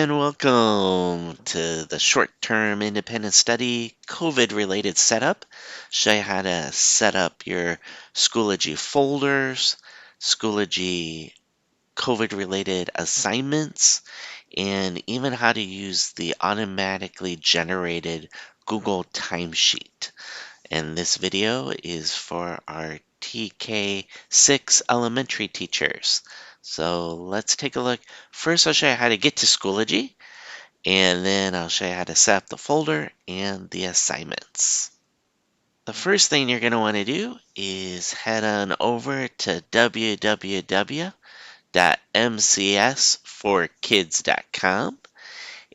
and welcome to the short-term independent study COVID-related setup. Show you how to set up your Schoology folders, Schoology COVID-related assignments, and even how to use the automatically generated Google timesheet. And this video is for our TK-6 elementary teachers. So let's take a look. First, I'll show you how to get to Schoology, and then I'll show you how to set up the folder and the assignments. The first thing you're going to want to do is head on over to www.mcsforkids.com,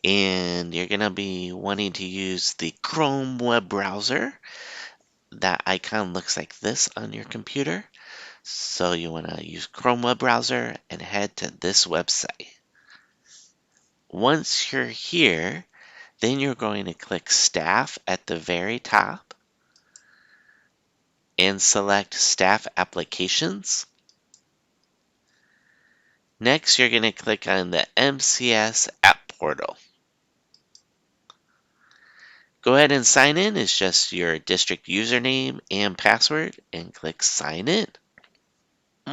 and you're going to be wanting to use the Chrome web browser. That icon looks like this on your computer. So you want to use Chrome web browser and head to this website. Once you're here, then you're going to click Staff at the very top and select Staff Applications. Next, you're going to click on the MCS App Portal. Go ahead and sign in. It's just your district username and password, and click Sign In.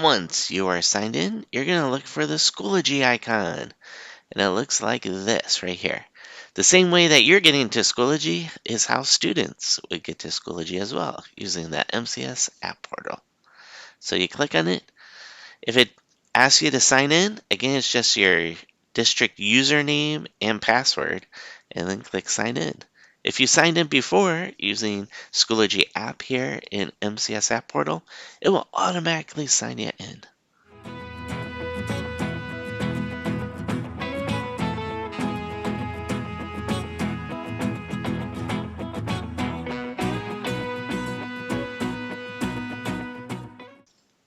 Once you are signed in, you're going to look for the Schoology icon, and it looks like this right here. The same way that you're getting to Schoology is how students would get to Schoology as well, using that MCS App Portal. So you click on it. If it asks you to sign in, again, it's just your district username and password, and then click Sign In. If you signed in before using Schoology app here in MCS App Portal, it will automatically sign you in.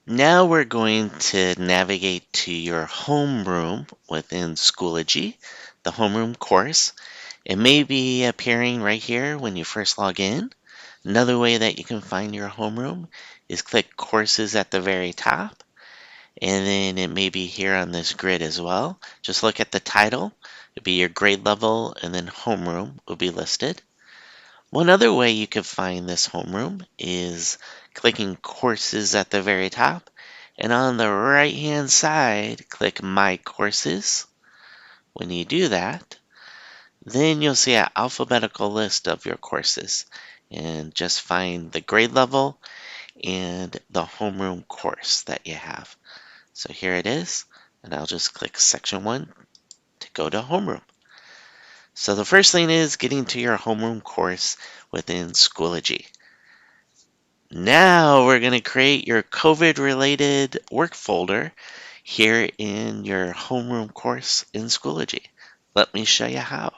Now we're going to navigate to your homeroom within Schoology, the homeroom course. It may be appearing right here when you first log in. Another way that you can find your homeroom is click Courses at the very top, and then it may be here on this grid as well. Just look at the title. It'll be your grade level, and then homeroom will be listed. One other way you can find this homeroom is clicking Courses at the very top, and on the right hand side, click My Courses. When you do that, then you'll see an alphabetical list of your courses, and just find the grade level and the homeroom course that you have. So here it is, and I'll just click Section 1 to go to homeroom. So the first thing is getting to your homeroom course within Schoology. Now we're going to create your COVID-related work folder here in your homeroom course in Schoology. Let me show you how.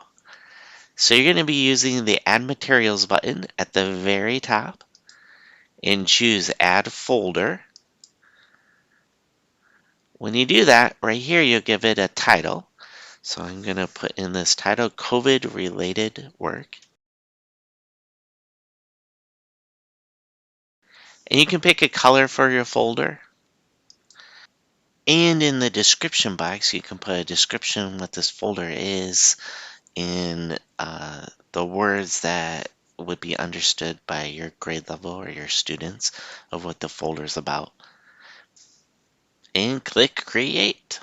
So you're going to be using the Add Materials button at the very top and choose Add Folder. When you do that, right here you'll give it a title. So I'm going to put in this title, COVID-related work. And you can pick a color for your folder. And in the description box, you can put a description what this folder is in the words that would be understood by your grade level or your students of what the folder is about. And click Create.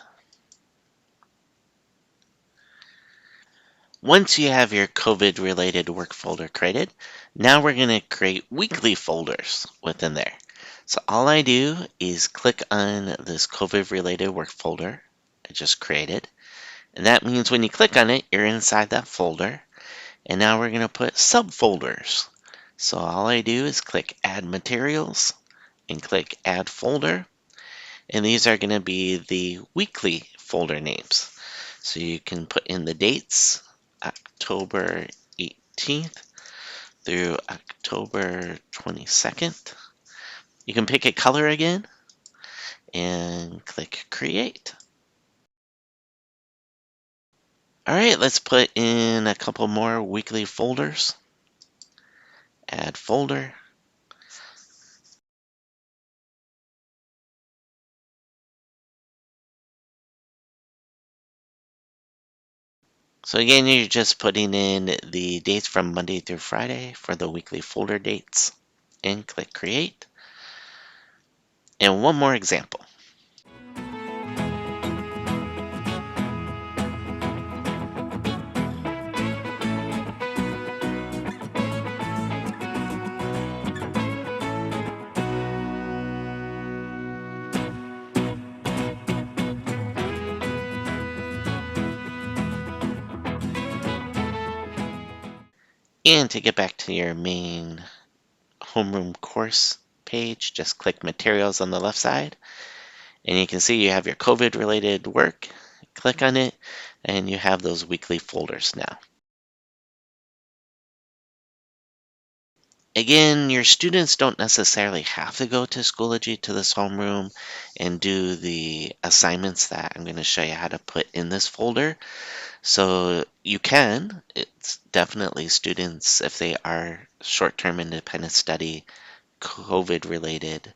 Once you have your COVID-related work folder created, now we're going to create weekly folders within there. So all I do is click on this COVID-related work folder I just created. And that means when you click on it, you're inside that folder. And now we're going to put subfolders. So all I do is click Add Materials and click Add Folder. And these are going to be the weekly folder names. So you can put in the dates, October 18th through October 22nd. You can pick a color again and click Create. All right, let's put in a couple more weekly folders. Add folder. So again, you're just putting in the dates from Monday through Friday for the weekly folder dates and click create. And one more example. And to get back to your main homeroom course page, just click materials on the left side. And you can see you have your COVID related work. Click on it and you have those weekly folders now. Again, your students don't necessarily have to go to Schoology to this homeroom and do the assignments that I'm going to show you how to put in this folder. So you can. It's definitely students, if they are short-term independent study, COVID related,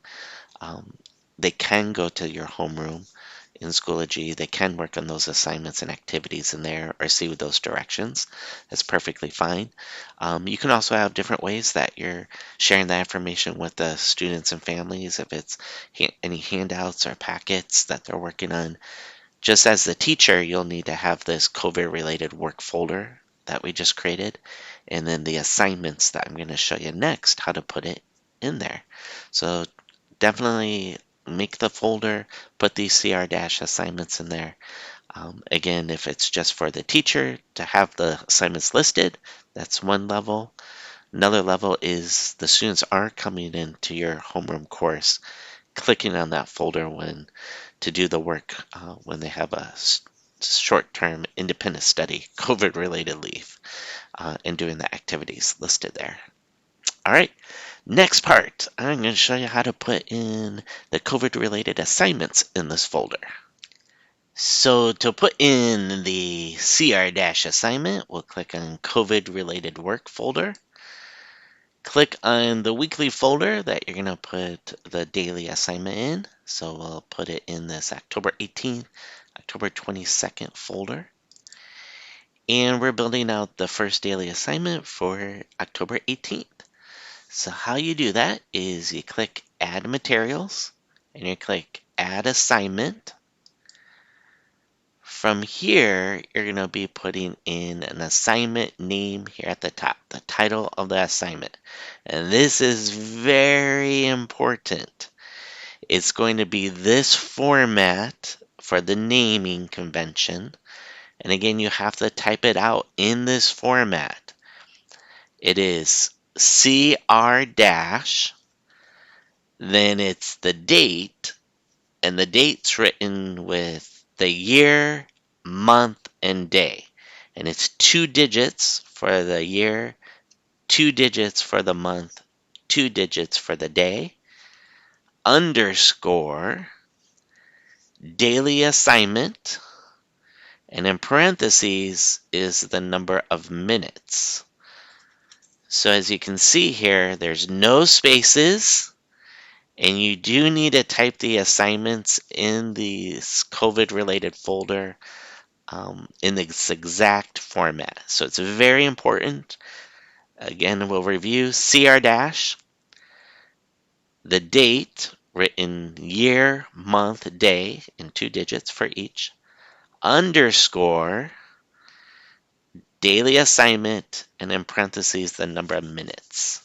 um, they can go to your homeroom in Schoology. They can work on those assignments and activities in there or see those directions. That's perfectly fine. You can also have different ways that you're sharing that information with the students and families. If it's any handouts or packets that they're working on, just as the teacher, you'll need to have this COVID-related work folder that we just created, and then the assignments that I'm going to show you next, how to put it in there. So definitely make the folder, put these CR-assignments in there. Again, if it's just for the teacher to have the assignments listed, that's one level. Another level is the students are coming into your homeroom course, clicking on that folder when to do the work when they have a short-term independent study, COVID-related leave, and doing the activities listed there. All right, next part, I'm going to show you how to put in the COVID-related assignments in this folder. So to put in the CR-assignment, we'll click on COVID-related work folder. Click on the weekly folder that you're going to put the daily assignment in. So we'll put it in this October 18th, October 22nd folder. And we're building out the first daily assignment for October 18th. So how you do that is you click Add Materials, and you click Add Assignment. From here, you're going to be putting in an assignment name here at the top, the title of the assignment. And this is very important. It's going to be this format for the naming convention. And again, you have to type it out in this format. It is CR dash, then it's the date, and the date's written with the year, month, and day. And it's 2 digits for the year, 2 digits for the month, 2 digits for the day, underscore, daily assignment, and in parentheses is the number of minutes. So as you can see here, there's no spaces, and you do need to type the assignments in the COVID-related folder in this exact format. So it's very important. Again, we'll review CR dash, the date, written year, month, day, in 2 digits for each, underscore, daily assignment, and in parentheses, the number of minutes.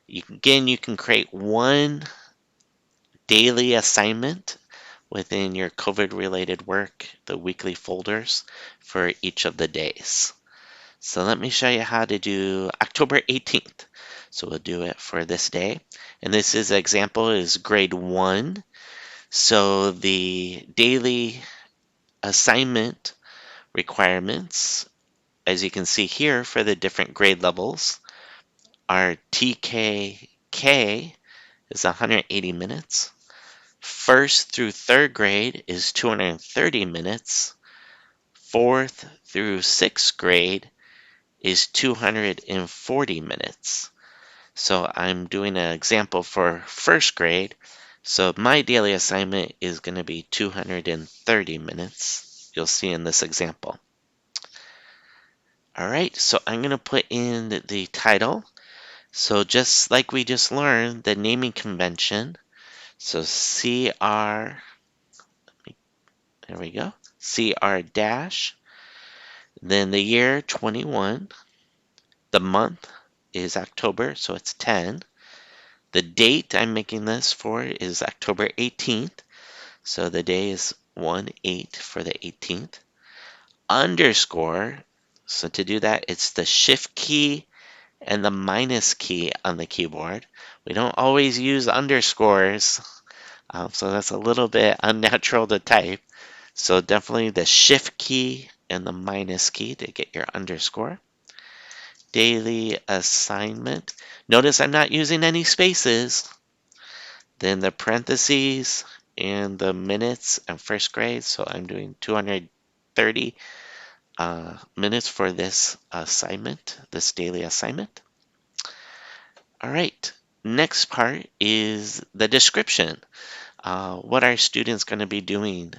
Again, you can create one daily assignment within your COVID-related work, the weekly folders, for each of the days. So let me show you how to do October 18th. So we'll do it for this day. And this is example is grade 1. So the daily assignment requirements, as you can see here for the different grade levels, are TK-6 is 180 minutes. First through third grade is 230 minutes. Fourth through sixth grade is 240 minutes. So I'm doing an example for first grade. So my daily assignment is going to be 230 minutes. You'll see in this example. All right, so I'm going to put in the title. So just like we just learned, the naming convention. So CR, there we go, CR dash, then the year 21, the month is October, so it's 10. The date I'm making this for is October 18th, so the day is 1/8 for the 18th. Underscore, so to do that, it's the shift key and the minus key on the keyboard. We don't always use underscores, so that's a little bit unnatural to type. So definitely the shift key and the minus key to get your underscore. Daily assignment. Notice I'm not using any spaces. Then the parentheses and the minutes and first grade. So I'm doing 230 minutes for this assignment, this daily assignment. All right. Next part is the description. What are students going to be doing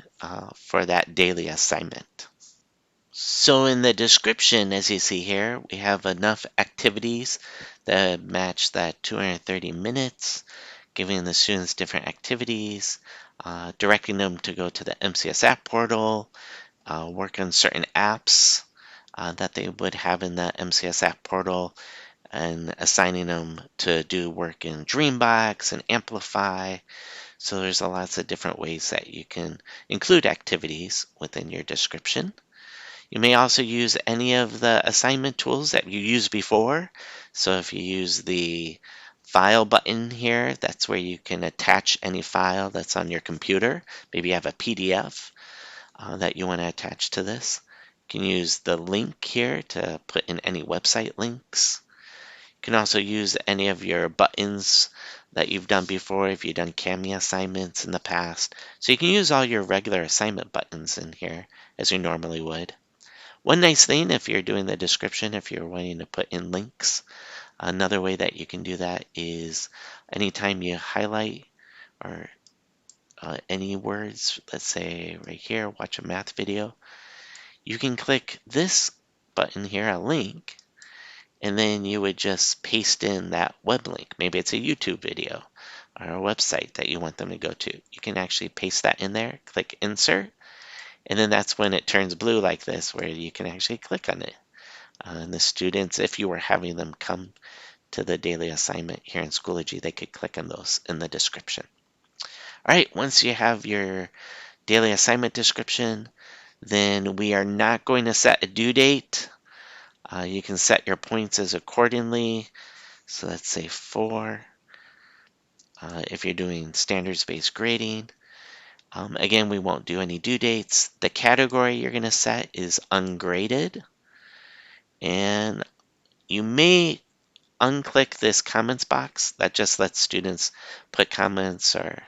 for that daily assignment? So in the description, as you see here, we have enough activities that match that 230 minutes, giving the students different activities, directing them to go to the MCS app portal, work on certain apps that they would have in the MCS app portal, and assigning them to do work in Dreambox and Amplify. So there's lots of different ways that you can include activities within your description. You may also use any of the assignment tools that you used before. So if you use the file button here, that's where you can attach any file that's on your computer. Maybe you have a PDF that you want to attach to this. You can use the link here to put in any website links. You can also use any of your buttons that you've done before if you've done Kami assignments in the past. So you can use all your regular assignment buttons in here as you normally would. One nice thing if you're doing the description, if you're wanting to put in links, another way that you can do that is anytime you highlight or any words, let's say right here, watch a math video, you can click this button here, a link, and then you would just paste in that web link. Maybe it's a YouTube video or a website that you want them to go to. You can actually paste that in there, click insert, and then that's when it turns blue like this, where you can actually click on it. And the students, if you were having them come to the daily assignment here in Schoology, they could click on those in the description. All right, once you have your daily assignment description, then we are not going to set a due date. You can set your points as accordingly. So let's say 4 if you're doing standards-based grading. Again, we won't do any due dates. The category you're going to set is ungraded. And you may unclick this comments box. That just lets students put comments or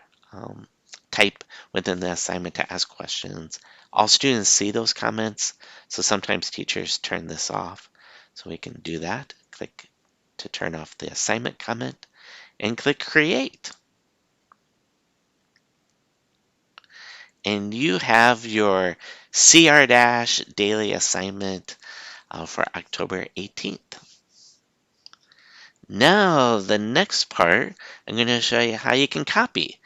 type within the assignment to ask questions. All students see those comments, so sometimes teachers turn this off. So we can do that. Click to turn off the assignment comment and click create. And you have your CR daily assignment for October 18th. Now, the next part, I'm going to show you how you can copy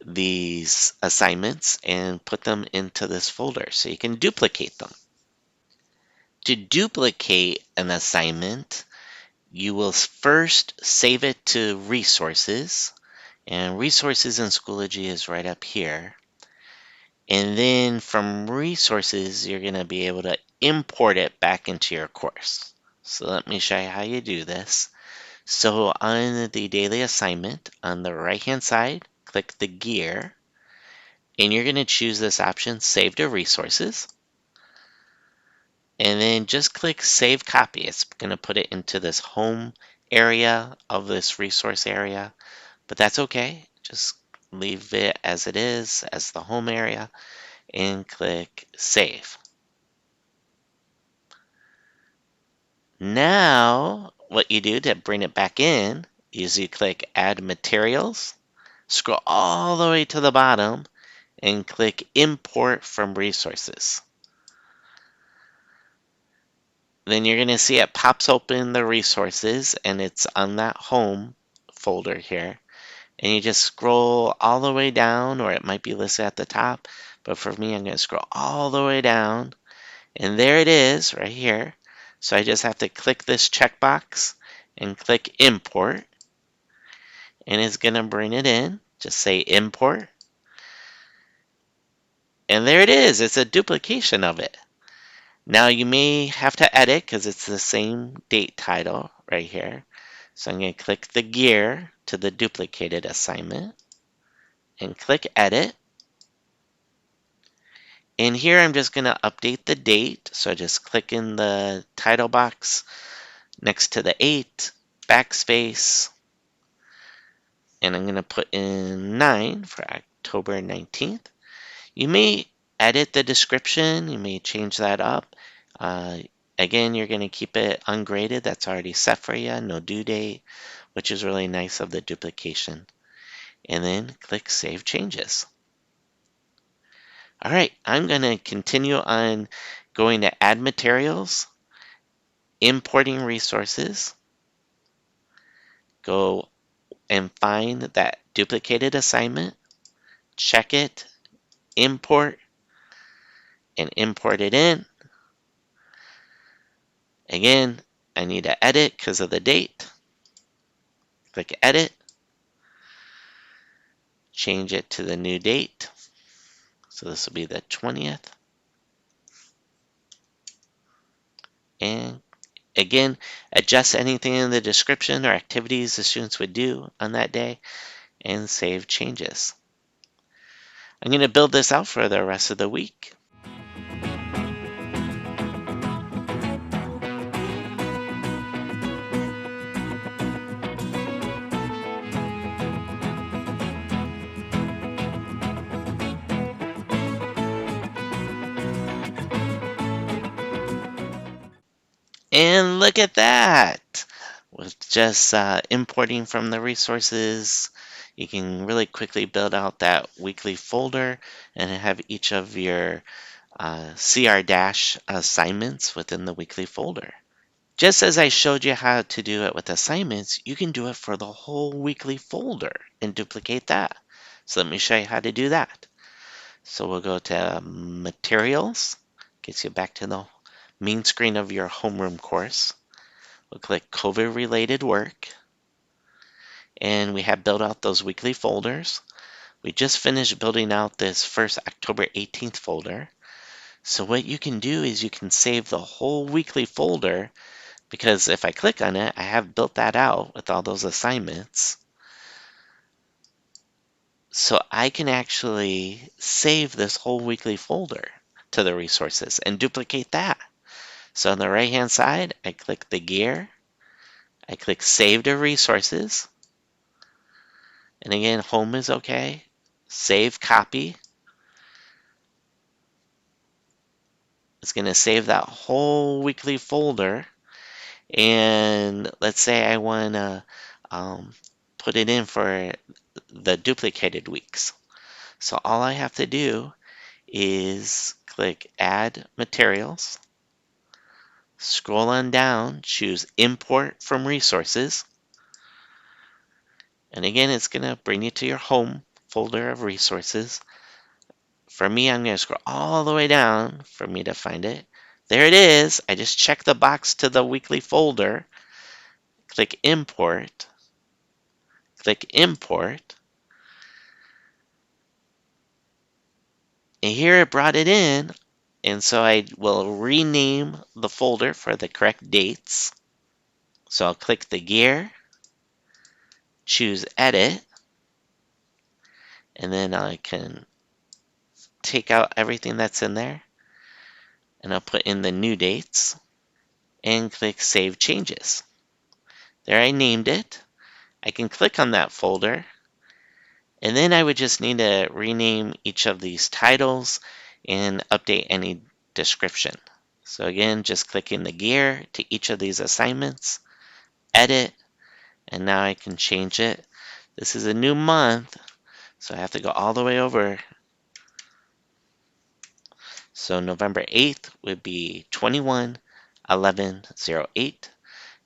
these assignments and put them into this folder so you can duplicate them. To duplicate an assignment, you will first save it to resources, and resources in Schoology is right up here. And then from resources, you're going to be able to import it back into your course. So let me show you how you do this. So on the daily assignment, on the right-hand side, click the gear, and you're going to choose this option, Save to Resources. And then just click Save Copy. It's going to put it into this home area of this resource area, but that's okay. Just leave it as it is, as the home area, and click Save. Now, what you do to bring it back in is you click Add Materials, scroll all the way to the bottom, and click Import from Resources. then you're going to see it pops open the resources, and it's on that home folder here. And you just scroll all the way down, or it might be listed at the top. But for me, I'm going to scroll all the way down. And there it is right here. So I just have to click this checkbox and click import. And it's going to bring it in. Just say import. And there it is. It's a duplication of it. Now you may have to edit because it's the same date title right here. So I'm going to click the gear to the duplicated assignment and click edit. And here I'm just going to update the date. So I just click in the title box next to the 8, backspace, and I'm going to put in 9 for October 19th. You may edit the description. You may change that up. Again, you're going to keep it ungraded. That's already set for you. No due date, which is really nice of the duplication. And then click Save Changes. All right, I'm going to continue on going to Add Materials, Importing Resources. Go and find that duplicated assignment, check it, import, and import it in. Again, I need to edit because of the date. Click Edit, change it to the new date. So this will be the 20th. And again, adjust anything in the description or activities the students would do on that day and save changes. I'm going to build this out for the rest of the week. And look at that! With just importing from the resources, you can really quickly build out that weekly folder and have each of your CR dash assignments within the weekly folder. Just as I showed you how to do it with assignments, you can do it for the whole weekly folder and duplicate that. So let me show you how to do that. So we'll go to Materials, gets you back to the main screen of your homeroom course. We'll click COVID-related work, and we have built out those weekly folders. We just finished building out this first October 18th folder. So what you can do is you can save the whole weekly folder, because if I click on it, I have built that out with all those assignments. So I can actually save this whole weekly folder to the resources and duplicate that. So on the right hand side, I click the gear, I click Save to Resources, and again, home is okay. Save copy. It's going to save that whole weekly folder. And let's say I want to put it in for the duplicated weeks. So all I have to do is click Add Materials, scroll on down, choose Import from Resources, and again it's going to bring you to your home folder of resources. For me, I'm going to scroll all the way down for me to find it. There it is. I just checked the box to the weekly folder, click Import, and here it brought it in. And so I will rename the folder for the correct dates. So I'll click the gear, choose Edit, and then I can take out everything that's in there, and I'll put in the new dates, and click Save Changes. There I named it. I can click on that folder, and then I would just need to rename each of these titles and update any description. So again, just clicking the gear to each of these assignments, edit, and now I can change it. This is a new month, so I have to go all the way over. So November 8th would be 21 1108.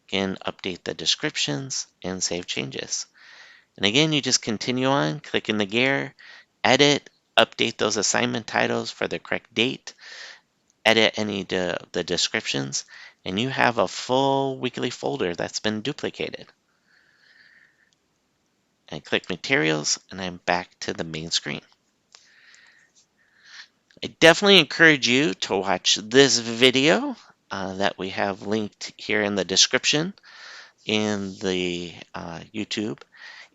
Again, update the descriptions and save changes. And again, you just continue on, click in the gear, edit, update those assignment titles for the correct date, edit any of the descriptions, and you have a full weekly folder that's been duplicated. I click materials and I'm back to the main screen. I definitely encourage you to watch this video that we have linked here in the description in the YouTube.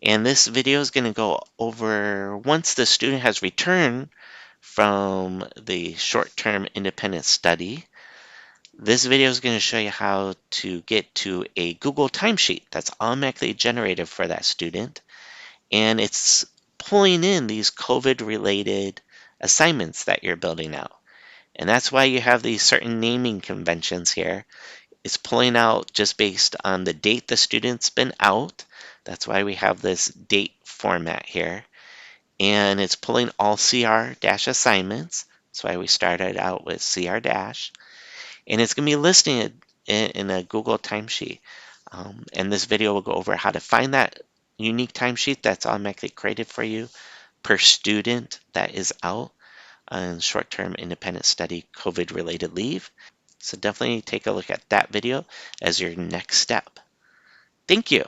And this video is going to go over once the student has returned from the short-term independent study. This video is going to show you how to get to a Google timesheet that's automatically generated for that student. And it's pulling in these COVID-related assignments that you're building out. And that's why you have these certain naming conventions here. It's pulling out just based on the date the student's been out. That's why we have this date format here. And it's pulling all CR-assignments. That's why we started out with CR-. And it's going to be listed in a Google timesheet. And this video will go over how to find that unique timesheet that's automatically created for you per student that is out on short-term independent study COVID-related leave. So definitely take a look at that video as your next step. Thank you.